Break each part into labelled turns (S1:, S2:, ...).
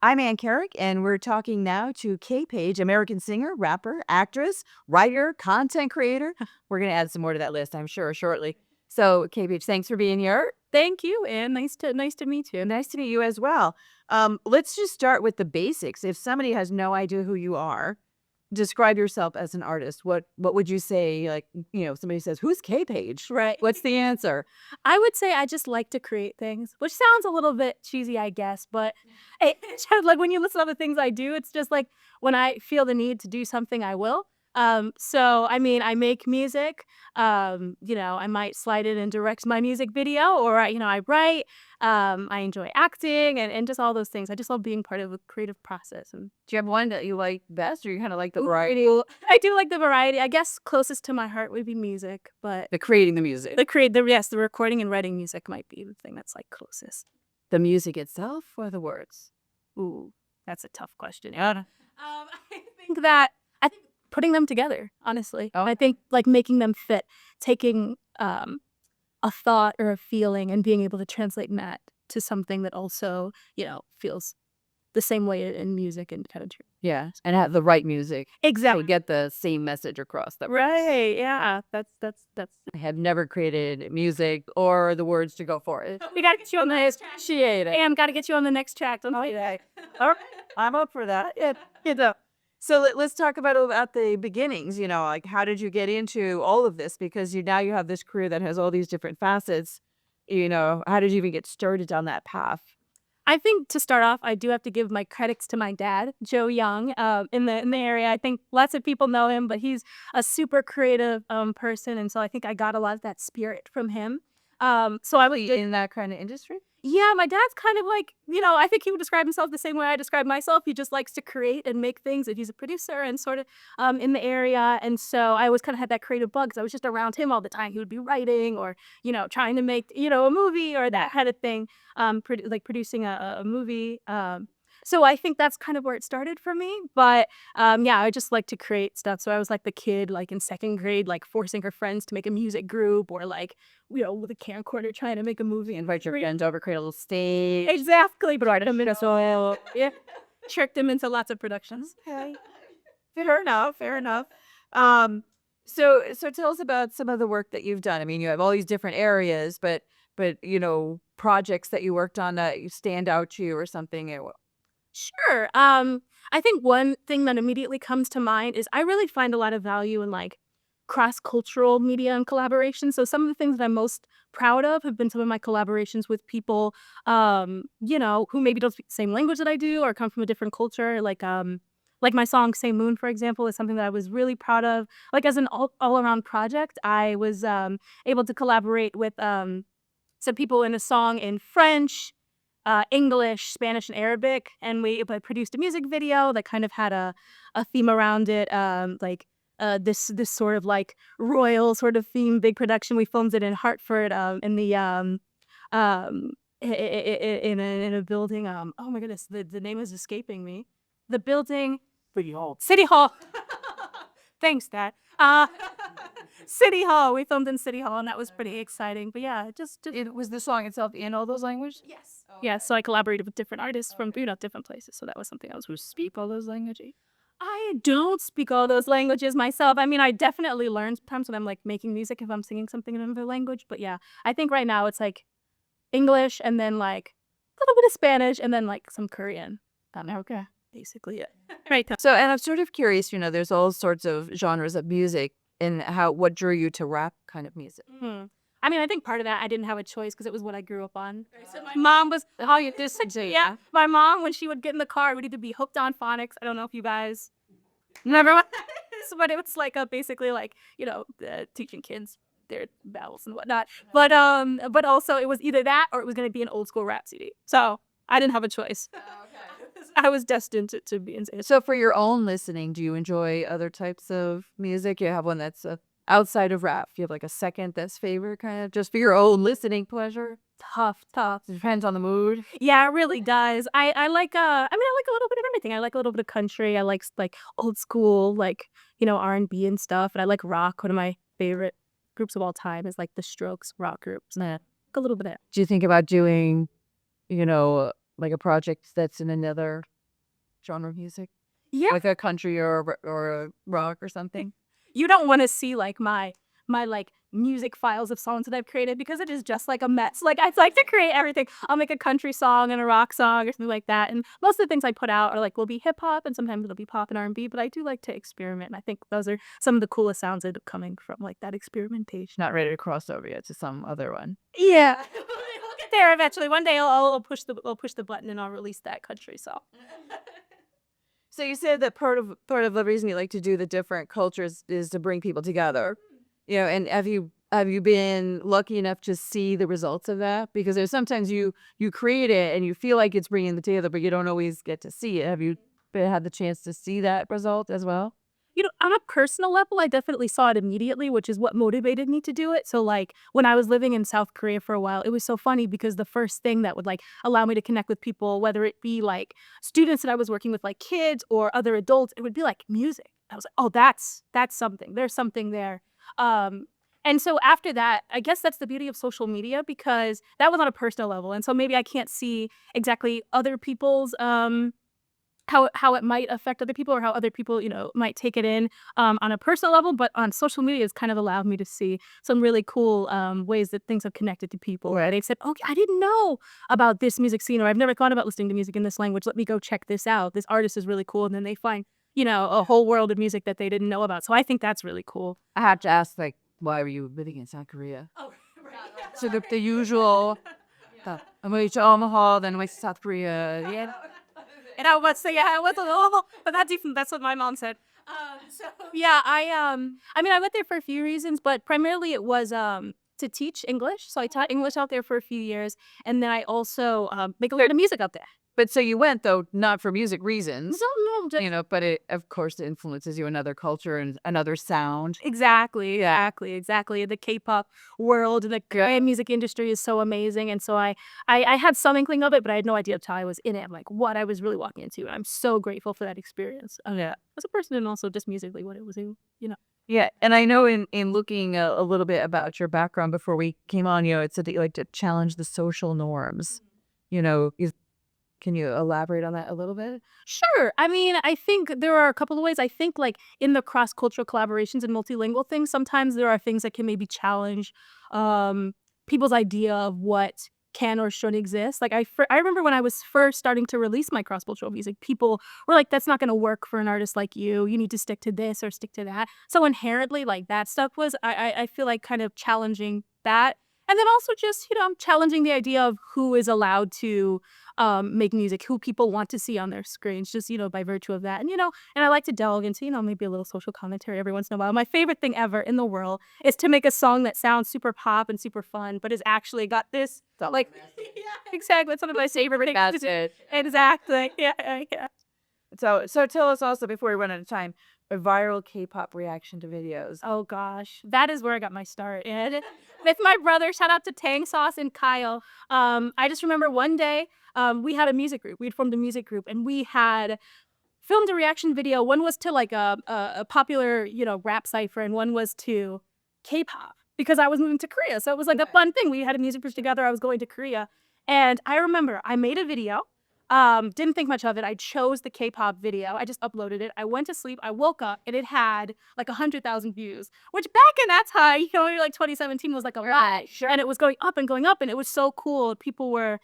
S1: I'm Ann Karrick, and we're talking now to Kaye Paige, American singer, rapper, actress, writer, content creator. We're going to add some more to that list, I'm sure, shortly. So, Kaye Paige, thanks for being here.
S2: Thank you, and nice to meet you.
S1: Nice to meet you as well. Let's just start with the basics. If somebody has no idea who you are, describe yourself as an artist. What would you say? Like, somebody says, "Who's Kaye Paige?"
S2: Right.
S1: What's the answer?
S2: I would say I just like to create things, which sounds a little bit cheesy, I guess, but it's just like when you listen to the things I do, it's just like when I feel the need to do something, I will. So I mean, I make music. I might slide it and direct my music video, or I write. I enjoy acting and just all those things. I just love being part of a creative process. And
S1: Do you have one that you like best, or you kind of like the
S2: Ooh,
S1: variety?
S2: I do like the variety. I guess closest to my heart would be music, but
S1: The creating the music.
S2: the recording and writing music might be the thing that's like closest.
S1: The music itself or the words?
S2: Ooh, that's a tough question. I think putting them together, honestly.
S1: Oh.
S2: I think like making them fit, taking a thought or a feeling and being able to translate that to something that also, feels the same way in music and kind of true.
S1: Yeah, and have the right music to
S2: Exactly.
S1: get the same message across. That
S2: Right. Yeah. That's
S1: I have never created music or the words to go for it.
S2: we gotta get you on the next track.
S1: Appreciate it.
S2: And gotta get you on the next track. Don't say that.
S1: All right, I'm up for that. Yeah, So let's talk about the beginnings. Like how did you get into all of this? Because you have this career that has all these different facets. How did you even get started down that path?
S2: I think to start off, I do have to give my credits to my dad, Joe Young, in the area. I think lots of people know him, but he's a super creative person, and so I think I got a lot of that spirit from him. So I was
S1: In that kind of industry?
S2: Yeah, my dad's kind of like, I think he would describe himself the same way I describe myself. He just likes to create and make things, and he's a producer and sort of in the area. And so I always kind of had that creative bug because I was just around him all the time. He would be writing or, trying to make, a movie or that kind of thing, like producing a movie. So I think that's kind of where it started for me. But yeah, I just like to create stuff. So I was like the kid, like in second grade, like forcing her friends to make a music group or like, with a camcorder trying to make a movie.
S1: Invite your friends over, create a little stage.
S2: Exactly, but I them into so yeah, tricked them into lots of productions.
S1: Okay. Fair enough, fair enough. Um, so tell us about some of the work that you've done. I mean, you have all these different areas, but projects that you worked on that you stand out to you or something.
S2: Sure. I think one thing that immediately comes to mind is I really find a lot of value in like cross-cultural media and collaboration. So some of the things that I'm most proud of have been some of my collaborations with people, who maybe don't speak the same language that I do or come from a different culture. Like my song "Same Moon," for example, is something that I was really proud of. Like as an all-around project, I was able to collaborate with some people in a song in French, English, Spanish, and Arabic, and we produced a music video that kind of had a theme around it, this sort of like royal sort of theme, big production. We filmed it in Hartford, in the um in a building. Oh my goodness, the name is escaping me. The building,
S1: Pretty old.
S2: City Hall. Thanks, Dad. City Hall. We filmed in City Hall, and that was pretty exciting. But yeah, just
S1: It was the song itself in all those languages?
S2: yes. Yeah, so I collaborated with different artists from, different places, so that was something else.
S1: Who speak all those languages?
S2: I don't speak all those languages myself. I mean, I definitely learn sometimes when I'm, like, making music if I'm singing something in another language, but yeah, I think right now it's, like, English and then, like, a little bit of Spanish and then, like, some Korean.
S1: Okay.
S2: Basically it. Right.
S1: So, and I'm sort of curious, there's all sorts of genres of music and what drew you to rap kind of music?
S2: I mean, I think part of that I didn't have a choice because it was what I grew up on. So my mom was
S1: You did say
S2: yeah, my mom, when she would get in the car, would either be hooked on phonics. I don't know if you guys never went this, but it was like basically like, teaching kids their vowels and whatnot. But also it was either that or it was gonna be an old school rap CD. So I didn't have a choice. I was destined to be insane.
S1: So for your own listening, do you enjoy other types of music? You have one that's outside of rap. You have like a second that's favorite, kind of just for your own listening pleasure.
S2: Tough.
S1: It depends on the mood.
S2: Yeah, it really does. I like I mean I like a little bit of everything. I like a little bit of country. I like old school, like, R&B and stuff. And I like rock. One of my favorite groups of all time is like the Strokes rock groups. And I like a little bit of
S1: Do you think about doing, you know, like a project that's in another genre of music,
S2: Yeah.
S1: like a country or a rock or something?
S2: You don't want to see like my like music files of songs that I've created because it is just like a mess. Like I like to create everything. I'll make a country song and a rock song or something like that. And most of the things I put out are like will be hip hop and sometimes it'll be pop and R&B, but I do like to experiment. And I think those are some of the coolest sounds that are coming from like that experimentation.
S1: Not ready to cross over yet to some other one.
S2: Yeah. We'll get there eventually. One day I'll push the button and I'll release that country song.
S1: So you said that part of the reason you like to do the different cultures is to bring people together. And have you been lucky enough to see the results of that? Because there's sometimes you create it and you feel like it's bringing them together, but you don't always get to see it. Have you had the chance to see that result as well?
S2: On a personal level, I definitely saw it immediately, which is what motivated me to do it. So, like, when I was living in South Korea for a while, it was so funny because the first thing that would, like, allow me to connect with people, whether it be, like, students that I was working with, like kids or other adults, it would be, like, music. I was like, "Oh, that's something. There's something there." Um, and so after that, I guess that's the beauty of social media because that was on a personal level, and so maybe I can't see exactly other people's, how it might affect other people or how other people, might take it in on a personal level, but on social media, it's kind of allowed me to see some really cool ways that things have connected to people. Where they've said, "Okay, I didn't know about this music scene," or "I've never thought about listening to music in this language. Let me go check this out. This artist is really cool," and then they find, a whole world of music that they didn't know about. So I think that's really cool.
S1: I have to ask, like, why were you living in South Korea?
S2: Oh, right.
S1: So the usual, I'm going to Omaha, then I went to South Korea. Yeah.
S2: And I would say, yeah, I went to but that's what my mom said. So yeah, I mean, I went there for a few reasons, but primarily it was to teach English. So I taught English out there for a few years, and then I also make a lot of music out there.
S1: But so you went, though, not for music reasons,
S2: No, just
S1: but it, of course, it influences you another culture and another sound.
S2: exactly. The K-pop world and the Korean music industry is so amazing, and so I had some inkling of it, but I had no idea until I was in it. I'm like, what I was really walking into, and I'm so grateful for that experience. Yeah, as a person and also just musically what it was,
S1: Yeah, and I know in looking a little bit about your background before we came on, it said that you like to challenge the social norms. Can you elaborate on that a little bit?
S2: Sure. I mean, I think there are a couple of ways. I think, like, in the cross-cultural collaborations and multilingual things, sometimes there are things that can maybe challenge um, people's idea of what can or should exist. Like, I remember when I was first starting to release my cross-cultural music, people were like, "That's not going to work for an artist like you. You need to stick to this or stick to that." So inherently, like, that stuff was, I feel like, kind of challenging that. And then also just, challenging the idea of who is allowed to make music, who people want to see on their screens, just, by virtue of that. And I like to delve into, maybe a little social commentary every once in a while. My favorite thing ever in the world is to make a song that sounds super pop and super fun, but has actually got this, like, yeah, exactly. It's one of my favorite things.
S1: That's it.
S2: Exactly. Yeah.
S1: So tell us also, before we run out of time, a viral K-pop reaction to videos.
S2: Oh gosh, that is where I got my start. And with my brother, shout out to Tang Sauce and Kyle. I just remember one day, we had a music group. We'd formed a music group, and we had filmed a reaction video. One was to like a popular, rap cipher, and one was to K-pop because I was moving to Korea. So it was like a fun thing. We had a music group together. I was going to Korea, and I remember I made a video. Didn't think much of it. I chose the K-pop video. I just uploaded it. I went to sleep. I woke up and it had like 100,000 views, which back in that time, like 2017 was like a lot.
S1: Sure.
S2: And it was going up and going up, and it was so cool. People were,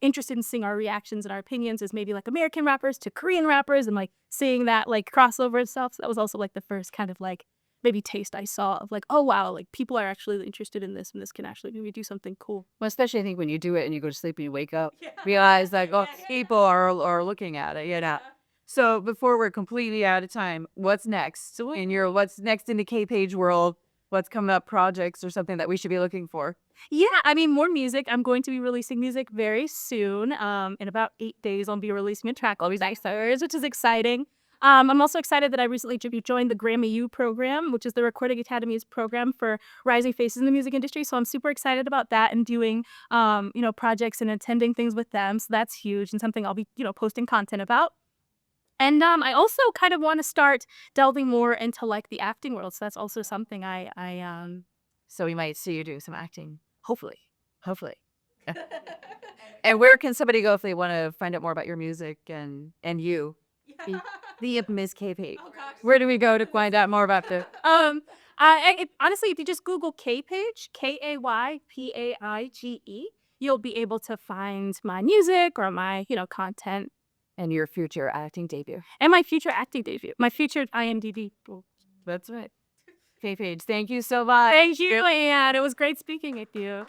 S2: interested in seeing our reactions and our opinions as maybe like American rappers to Korean rappers, and like seeing that like crossover and stuff. So that was also like the first kind of like maybe taste I saw of like, oh wow, like people are actually interested in this, and this can actually maybe do something cool.
S1: Well, especially I think when you do it and you go to sleep and you wake up, realize like, oh, people are looking at it. So before we're completely out of time, what's next what's next in the K-Page world? What's coming up, projects or something that we should be looking for?
S2: Yeah, I mean, more music. I'm going to be releasing music very soon. In about 8 days, I'll be releasing a track, Always Icers, which is exciting. I'm also excited that I recently joined the Grammy U program, which is the Recording Academy's program for rising faces in the music industry. So I'm super excited about that and doing, projects and attending things with them. So that's huge and something I'll be, posting content about. And I also kind of want to start delving more into like the acting world. So that's also something I
S1: So we might see you doing some acting. Hopefully. And where can somebody go if they want to find out more about your music and you, the Miss Kaye Paige? Where do we go to find out more about the?
S2: Honestly, if you just Google K Page, KAYPAIGE, you'll be able to find my music or my, content
S1: And your future acting debut.
S2: and my future acting debut, my future IMDb.
S1: That's right. Kaye Paige, thank you so much.
S2: Thank you, and it was great speaking with you.